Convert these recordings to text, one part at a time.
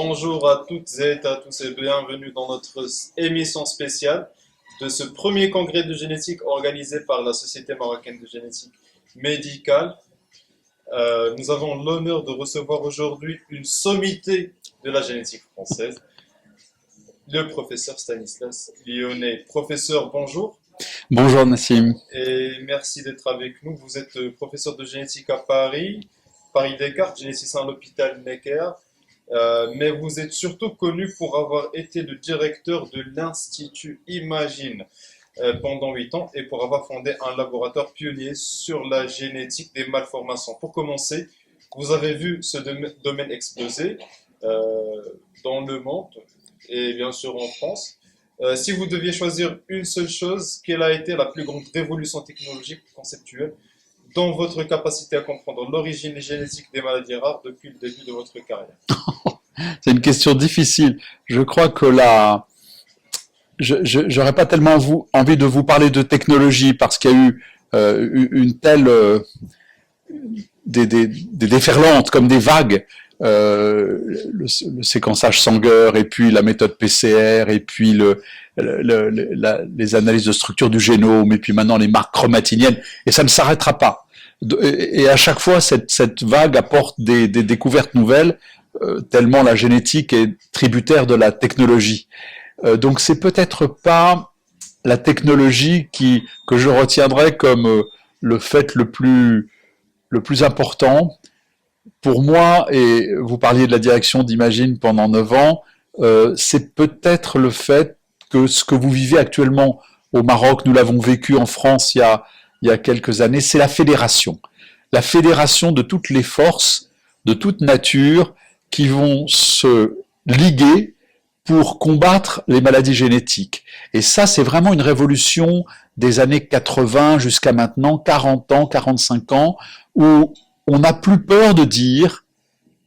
Bonjour à toutes et à tous et bienvenue dans notre émission spéciale de ce premier congrès de génétique organisé par la Société marocaine de génétique médicale. Nous avons l'honneur de recevoir aujourd'hui une sommité de la génétique française, le professeur Stanislas Lyonnais. Professeur, bonjour. Bonjour Nassim. Et merci d'être avec nous. Vous êtes professeur de génétique à Paris, Paris-Descartes, généticien à l'hôpital Necker. Mais vous êtes surtout connu pour avoir été le directeur de l'Institut Imagine pendant 8 ans et pour avoir fondé un laboratoire pionnier sur la génétique des malformations. Pour commencer, vous avez vu ce domaine exploser dans le monde et bien sûr en France. Si vous deviez choisir une seule chose, quelle a été la plus grande révolution technologique conceptuelle dans votre capacité à comprendre l'origine génétique des maladies rares depuis le début de votre carrière? C'est une question difficile. Je crois que j'aurais pas tellement envie de vous parler de technologie parce qu'il y a eu une telle des déferlantes comme des vagues. Le séquençage Sanger et puis la méthode PCR et puis les analyses de structure du génome et puis maintenant les marques chromatiniennes et ça ne s'arrêtera pas. Et à chaque fois, cette vague apporte des découvertes nouvelles, tellement la génétique est tributaire de la technologie. Donc c'est peut-être pas la technologie que je retiendrai comme le fait le plus important. Pour moi, et vous parliez de la direction d'Imagine pendant 9 ans, c'est peut-être le fait que ce que vous vivez actuellement au Maroc, nous l'avons vécu en France il y a quelques années, c'est la fédération. La fédération de toutes les forces, de toute nature, qui vont se liguer pour combattre les maladies génétiques. Et ça, c'est vraiment une révolution des années 80 jusqu'à maintenant, 40 ans, 45 ans, où on n'a plus peur de dire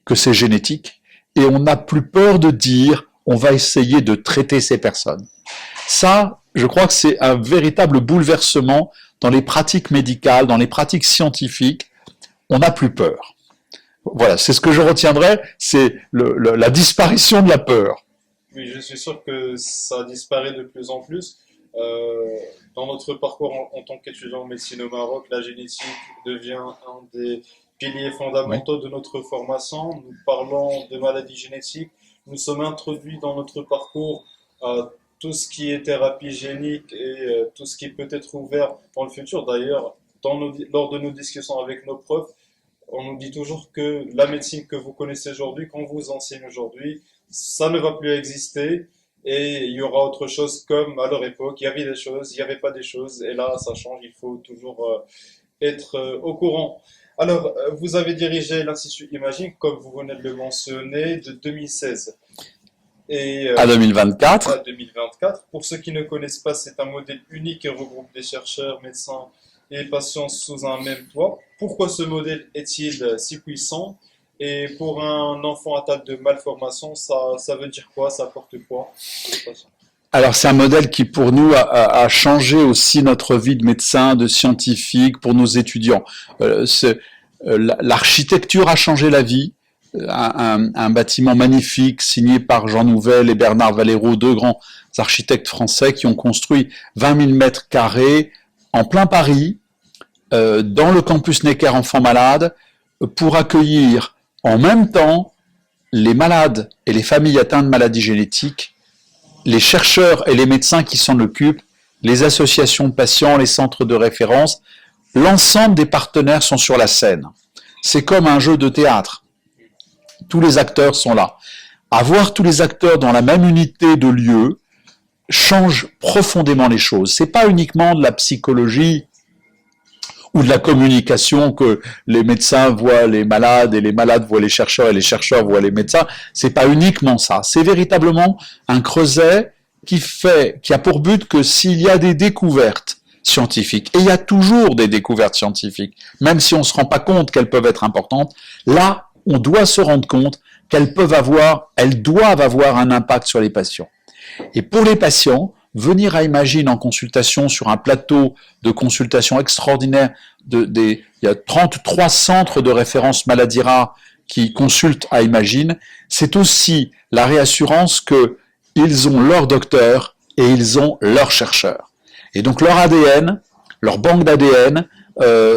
que c'est génétique et on n'a plus peur de dire on va essayer de traiter ces personnes. Ça, je crois que c'est un véritable bouleversement dans les pratiques médicales, dans les pratiques scientifiques. On n'a plus peur. Voilà, c'est ce que je retiendrai, c'est la disparition de la peur. Oui, je suis sûr que ça disparaît de plus en plus. Dans notre parcours en tant qu'étudiant en médecine au Maroc, la génétique devient un des piliers fondamentaux de notre formation. Nous parlons de maladies génétiques. Nous sommes introduits dans notre parcours à tout ce qui est thérapie génique et tout ce qui peut être ouvert dans le futur. D'ailleurs, lors de nos discussions avec nos profs, on nous dit toujours que la médecine que vous connaissez aujourd'hui, qu'on vous enseigne aujourd'hui, ça ne va plus exister et il y aura autre chose comme à leur époque, il y avait des choses, il n'y avait pas des choses et là ça change, il faut toujours être au courant. Alors, vous avez dirigé l'Institut Imagine, comme vous venez de le mentionner, de 2016 et à 2024. à 2024. Pour ceux qui ne connaissent pas, c'est un modèle unique et regroupe des chercheurs, médecins et patients sous un même toit. Pourquoi ce modèle est-il si puissant? Et pour un enfant atteint de malformation, ça veut dire quoi? Ça apporte quoi? Alors c'est un modèle qui pour nous a changé aussi notre vie de médecin, de scientifique, pour nos étudiants. L'architecture a changé la vie. Un bâtiment magnifique signé par Jean Nouvel et Bernard Valleyrot, deux grands architectes français qui ont construit 20 000 mètres carrés en plein Paris, dans le campus Necker Enfants Malades, pour accueillir en même temps les malades et les familles atteintes de maladies génétiques, les chercheurs et les médecins qui s'en occupent, les associations de patients, les centres de référence, l'ensemble des partenaires sont sur la scène. C'est comme un jeu de théâtre. Tous les acteurs sont là. Avoir tous les acteurs dans la même unité de lieu change profondément les choses. C'est pas uniquement de la psychologie ou de la communication que les médecins voient les malades et les malades voient les chercheurs et les chercheurs voient les médecins. C'est pas uniquement ça. C'est véritablement un creuset qui a pour but que s'il y a des découvertes scientifiques, et il y a toujours des découvertes scientifiques, même si on ne se rend pas compte qu'elles peuvent être importantes, là, on doit se rendre compte qu'elles doivent avoir un impact sur les patients. Et pour les patients, venir à Imagine en consultation sur un plateau de consultation extraordinaire, il y a 33 centres de référence maladies rares qui consultent à Imagine, c'est aussi la réassurance que ils ont leur docteur et ils ont leur chercheur. Et donc leur ADN, leur banque d'ADN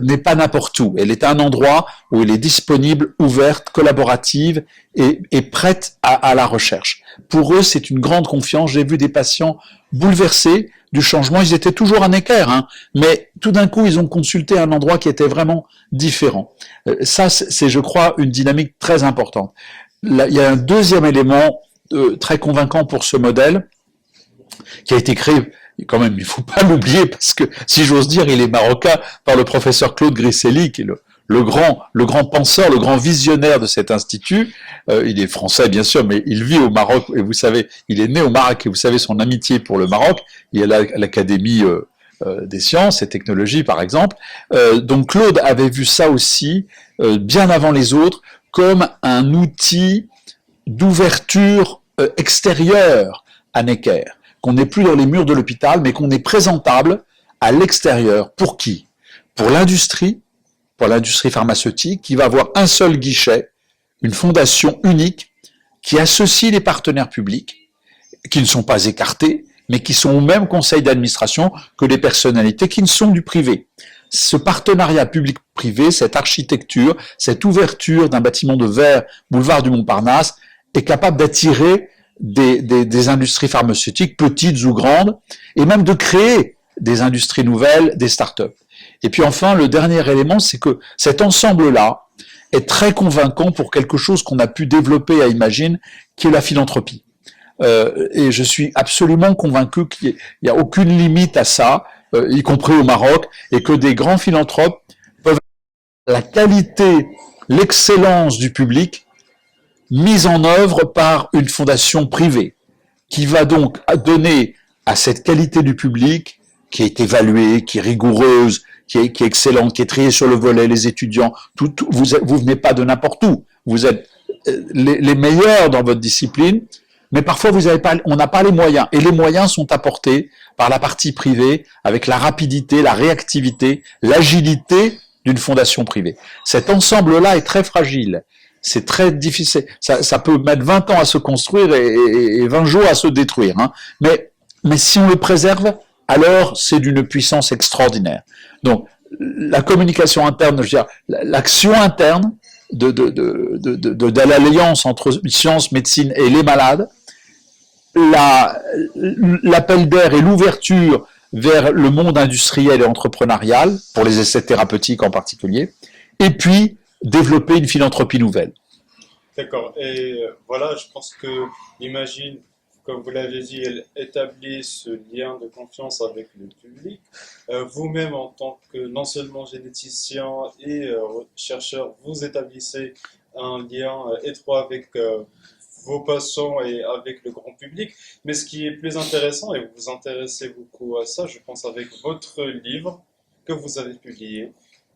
n'est pas n'importe où. Elle est à un endroit où elle est disponible, ouverte, collaborative et prête à la recherche. Pour eux, c'est une grande confiance. J'ai vu des patients bouleversés du changement. Ils étaient toujours à Necker, mais tout d'un coup, ils ont consulté un endroit qui était vraiment différent. Ça, c'est, je crois, une dynamique très importante. Là, il y a un deuxième élément très convaincant pour ce modèle qui a été créé, quand même, il faut pas l'oublier, parce que, si j'ose dire, il est marocain, par le professeur Claude Grisselli, qui est le grand penseur, le grand visionnaire de cet institut. Il est français, bien sûr, mais il vit au Maroc, et vous savez, il est né au Maroc, et vous savez son amitié pour le Maroc. Il est à l'Académie des sciences et technologies, par exemple. Donc Claude avait vu ça aussi, bien avant les autres, comme un outil d'ouverture extérieure à Necker, qu'on n'est plus dans les murs de l'hôpital, mais qu'on est présentable à l'extérieur. Pour qui? Pour l'industrie pharmaceutique, qui va avoir un seul guichet, une fondation unique, qui associe les partenaires publics, qui ne sont pas écartés, mais qui sont au même conseil d'administration que les personnalités qui ne sont du privé. Ce partenariat public-privé, cette architecture, cette ouverture d'un bâtiment de verre, boulevard du Montparnasse, est capable d'attirer des industries pharmaceutiques, petites ou grandes, et même de créer des industries nouvelles, des start-up. Et puis enfin, le dernier élément, c'est que cet ensemble-là est très convaincant pour quelque chose qu'on a pu développer à Imagine, qui est la philanthropie. Et je suis absolument convaincu qu'il n'y a aucune limite à ça, y compris au Maroc, et que des grands philanthropes peuvent avoir la qualité, l'excellence du public mise en œuvre par une fondation privée, qui va donc donner à cette qualité du public, qui est évaluée, qui est rigoureuse, qui est excellente, qui est triée sur le volet, les étudiants, vous venez pas de n'importe où, vous êtes les meilleurs dans votre discipline, mais parfois on n'a pas les moyens, et les moyens sont apportés par la partie privée, avec la rapidité, la réactivité, l'agilité d'une fondation privée. Cet ensemble-là est très fragile. C'est très difficile. Ça peut mettre 20 ans à se construire et 20 jours à se détruire. Mais si on le préserve, alors c'est d'une puissance extraordinaire. Donc, la communication interne, je veux dire, l'action interne de l'alliance entre sciences, médecine et les malades, l'appel d'air et l'ouverture vers le monde industriel et entrepreneurial, pour les essais thérapeutiques en particulier, et puis développer une philanthropie nouvelle. D'accord. Et voilà, je pense que Imagine, comme vous l'avez dit, elle établit ce lien de confiance avec le public. Vous-même, en tant que non seulement généticien et chercheur, vous établissez un lien étroit avec vos patients et avec le grand public. Mais ce qui est plus intéressant, et vous vous intéressez beaucoup à ça, je pense avec votre livre que vous avez publié,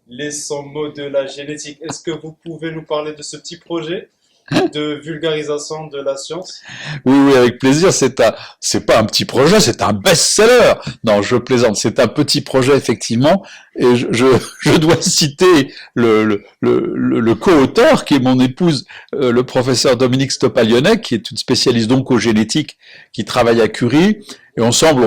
Les 100 mots de la génétique. Est-ce que vous pouvez nous parler de ce petit projet de vulgarisation de la science? Oui, avec plaisir. C'est pas un petit projet, c'est un best-seller. Non, je plaisante. C'est un petit projet, effectivement. Et je dois citer le co-auteur, qui est mon épouse, le professeur Dominique Stopalionek, qui est une spécialiste d'oncogénétique, qui travaille à Curie. Et ensemble,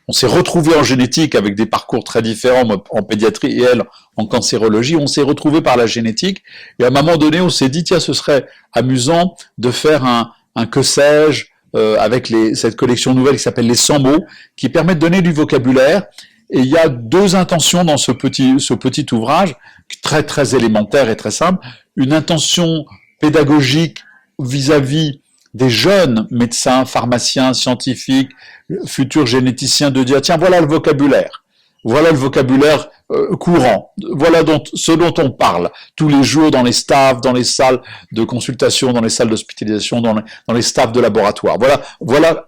on s'est retrouvés en génétique avec des parcours très différents, moi, en pédiatrie et elle en cancérologie. On s'est retrouvés par la génétique. Et à un moment donné, on s'est dit, tiens, ce serait amusant de faire un que sais-je avec cette collection nouvelle qui s'appelle les 100 mots, qui permet de donner du vocabulaire. Et il y a deux intentions dans ce petit ouvrage, très, très élémentaire et très simple. Une intention pédagogique vis-à-vis des jeunes médecins, pharmaciens, scientifiques, futurs généticiens, de dire, tiens, voilà le vocabulaire courant, voilà ce dont on parle tous les jours dans les staffs, dans les salles de consultation, dans les salles d'hospitalisation, dans les staffs de laboratoire. Voilà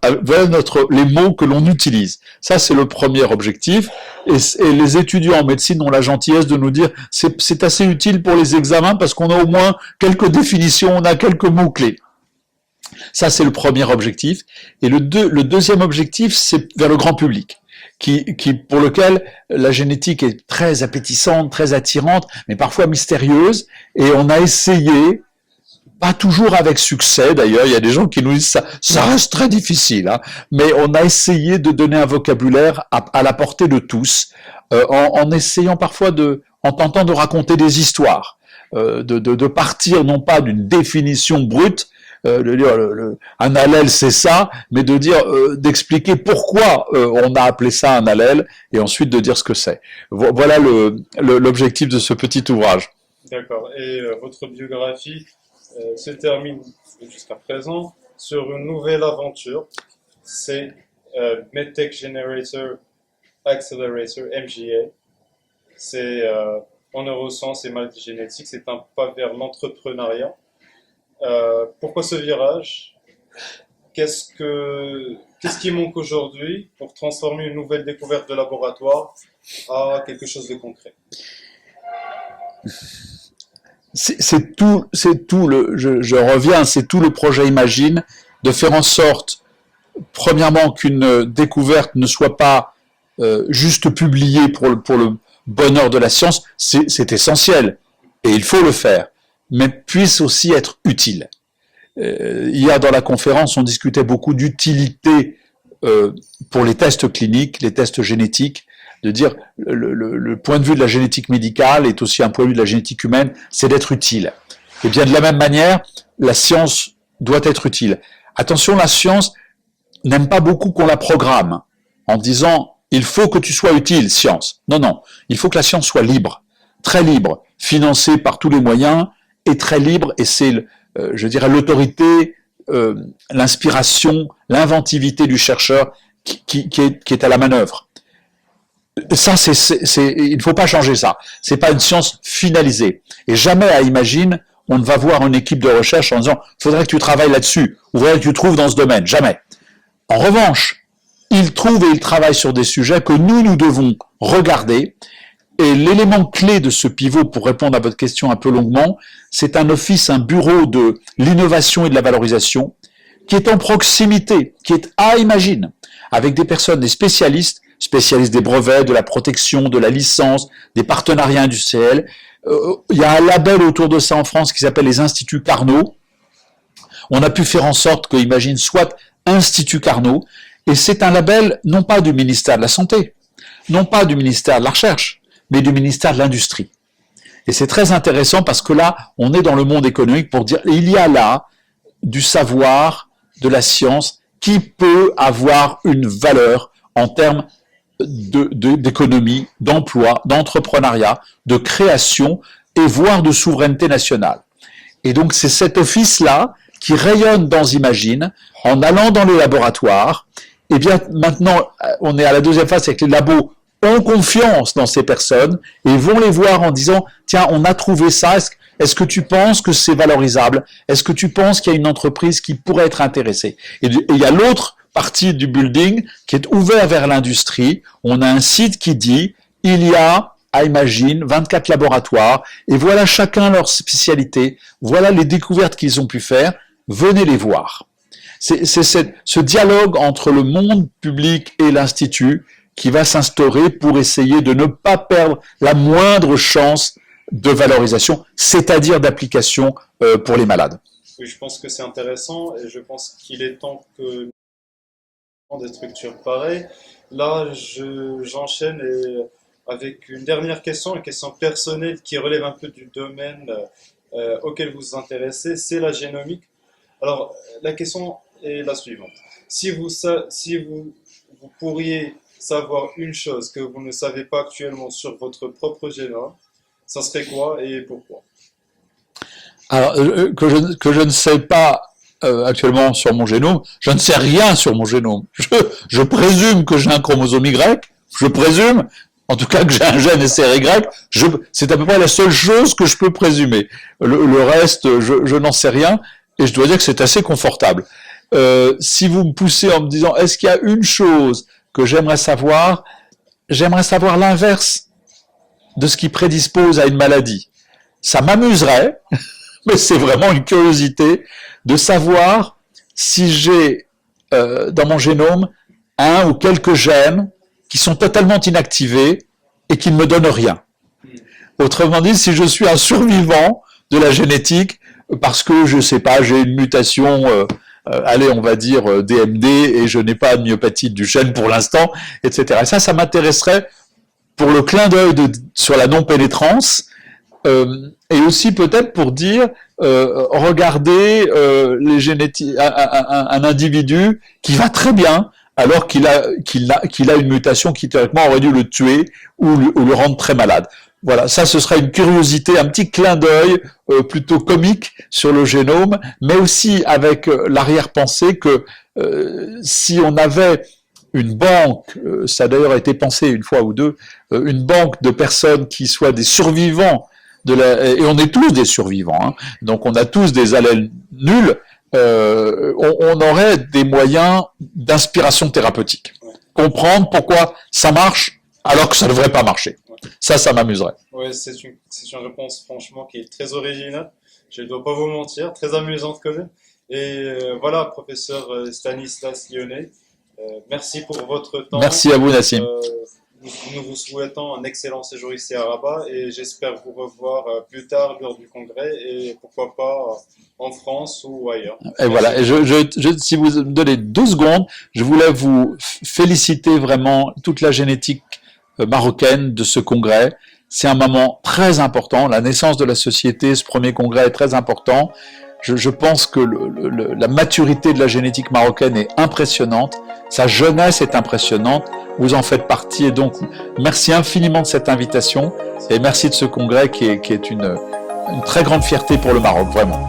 les mots que l'on utilise. Ça, c'est le premier objectif. Et les étudiants en médecine ont la gentillesse de nous dire, c'est assez utile pour les examens parce qu'on a au moins quelques définitions, on a quelques mots-clés. Ça, c'est le premier objectif. Et le deuxième objectif, c'est vers le grand public. pour lequel la génétique est très appétissante, très attirante, mais parfois mystérieuse, et on a essayé, pas toujours avec succès d'ailleurs, il y a des gens qui nous disent ça reste très difficile, hein, mais on a essayé de donner un vocabulaire à la portée de tous, en essayant parfois en tentant de raconter des histoires, de partir non pas d'une définition brute, de dire un allèle c'est ça, mais de dire d'expliquer pourquoi on a appelé ça un allèle et ensuite de dire ce que c'est. Voilà l'objectif de ce petit ouvrage. D'accord. Et votre biographie se termine jusqu'à présent sur une nouvelle aventure. C'est MedTech Generator Accelerator, MGA. C'est en neurosciences et maladies génétiques. C'est un pas vers l'entrepreneuriat. Pourquoi ce virage? Qu'est-ce qui manque aujourd'hui pour transformer une nouvelle découverte de laboratoire à quelque chose de concret? C'est tout je reviens, c'est tout le projet Imagine, de faire en sorte, premièrement, qu'une découverte ne soit pas juste publiée pour le bonheur de la science, c'est essentiel, et il faut le faire, mais puisse aussi être utile. Hier, dans la conférence, on discutait beaucoup d'utilité pour les tests cliniques, les tests génétiques, de dire le point de vue de la génétique médicale est aussi un point de vue de la génétique humaine, c'est d'être utile. Et bien de la même manière, la science doit être utile. Attention, la science n'aime pas beaucoup qu'on la programme en disant il faut que tu sois utile, science. Non, non, il faut que la science soit libre, très libre, financée par tous les moyens et très libre, et c'est, je dirais, l'autorité, l'inspiration, l'inventivité du chercheur qui est à la manœuvre. Ça, il ne faut pas changer ça. C'est pas une science finalisée. Et jamais à Imagine, on ne va voir une équipe de recherche en disant « faudrait que tu travailles là-dessus » ou « faudrait que tu trouves dans ce domaine ». Jamais. En revanche, ils trouvent et ils travaillent sur des sujets que nous devons regarder. Et l'élément clé de ce pivot, pour répondre à votre question un peu longuement, c'est un office, un bureau de l'innovation et de la valorisation qui est en proximité, qui est à Imagine, avec des personnes, des spécialistes des brevets, de la protection, de la licence, des partenariats industriels. Il y a un label autour de ça en France qui s'appelle les Instituts Carnot. On a pu faire en sorte que Imagine soit Institut Carnot, et c'est un label non pas du ministère de la Santé, non pas du ministère de la Recherche, mais du ministère de l'Industrie. Et c'est très intéressant parce que là, on est dans le monde économique pour dire il y a là du savoir, de la science qui peut avoir une valeur en termes d'économie, d'emploi, d'entrepreneuriat, de création et voire de souveraineté nationale. Et donc c'est cet office-là qui rayonne dans Imagine en allant dans les laboratoires. Et bien maintenant, on est à la deuxième phase, c'est que les labos ont confiance dans ces personnes et vont les voir en disant « Tiens, on a trouvé ça, est-ce que tu penses que c'est valorisable? Est-ce que tu penses qu'il y a une entreprise qui pourrait être intéressée ?» Et il y a l'autre partie du building qui est ouvert vers l'industrie. On a un site qui dit il y a à Imagine 24 laboratoires et voilà chacun leur spécialité, voilà les découvertes qu'ils ont pu faire, venez les voir. C'est ce dialogue entre le monde public et l'institut qui va s'instaurer pour essayer de ne pas perdre la moindre chance de valorisation, c'est-à-dire d'application pour les malades. Oui, je pense que c'est intéressant et je pense qu'il est temps que des structures pareilles. Là, j'enchaîne avec une dernière question, une question personnelle qui relève un peu du domaine auquel vous vous intéressez, c'est la génomique. Alors, la question est la suivante. Si vous pourriez savoir une chose que vous ne savez pas actuellement sur votre propre génome, ça serait quoi et pourquoi? Alors, que je ne sais pas actuellement sur mon génome, je ne sais rien sur mon génome. Je présume que j'ai un chromosome Y, je présume, en tout cas que j'ai un gène SRY, c'est à peu près la seule chose que je peux présumer. Le reste, je n'en sais rien, et je dois dire que c'est assez confortable. Si vous me poussez en me disant, est-ce qu'il y a une chose que j'aimerais savoir l'inverse de ce qui prédispose à une maladie. Ça m'amuserait, mais c'est vraiment une curiosité de savoir si j'ai dans mon génome un ou quelques gènes qui sont totalement inactivés et qui ne me donnent rien. Autrement dit, si je suis un survivant de la génétique, parce que, je sais pas, j'ai une mutation, allez, on va dire DMD, et je n'ai pas de myopathie du chêne pour l'instant, etc. Et ça m'intéresserait pour le clin d'œil sur la non-pénétrance, et aussi peut-être pour dire, regardez un individu qui va très bien, alors qu'il a une mutation qui théoriquement aurait dû le tuer ou le rendre très malade. Voilà, ça ce serait une curiosité, un petit clin d'œil plutôt comique sur le génome, mais aussi avec l'arrière-pensée que si on avait une banque, ça a d'ailleurs été pensé une fois ou deux, une banque de personnes qui soient des survivants, et on est tous des survivants, hein, donc on a tous des allèles nuls, on aurait des moyens d'inspiration thérapeutique. Comprendre pourquoi ça marche alors que ça ne devrait pas marcher. Ça m'amuserait. Oui, c'est une réponse franchement qui est très originale. Je ne dois pas vous mentir, très amusante quand même. Et voilà, professeur Stanislas Lyonnais, merci pour votre temps. Merci à vous, Nassim. Nous vous souhaitons un excellent séjour ici à Rabat et j'espère vous revoir plus tard lors du congrès et pourquoi pas en France ou ailleurs. Et voilà, et si vous me donnez 2 secondes, je voulais vous féliciter vraiment toute la génétique marocaine de ce congrès. C'est un moment très important, la naissance de la société, ce premier congrès est très important. Je pense que la maturité de la génétique marocaine est impressionnante, sa jeunesse est impressionnante, vous en faites partie et donc merci infiniment de cette invitation et merci de ce congrès qui est une très grande fierté pour le Maroc, vraiment.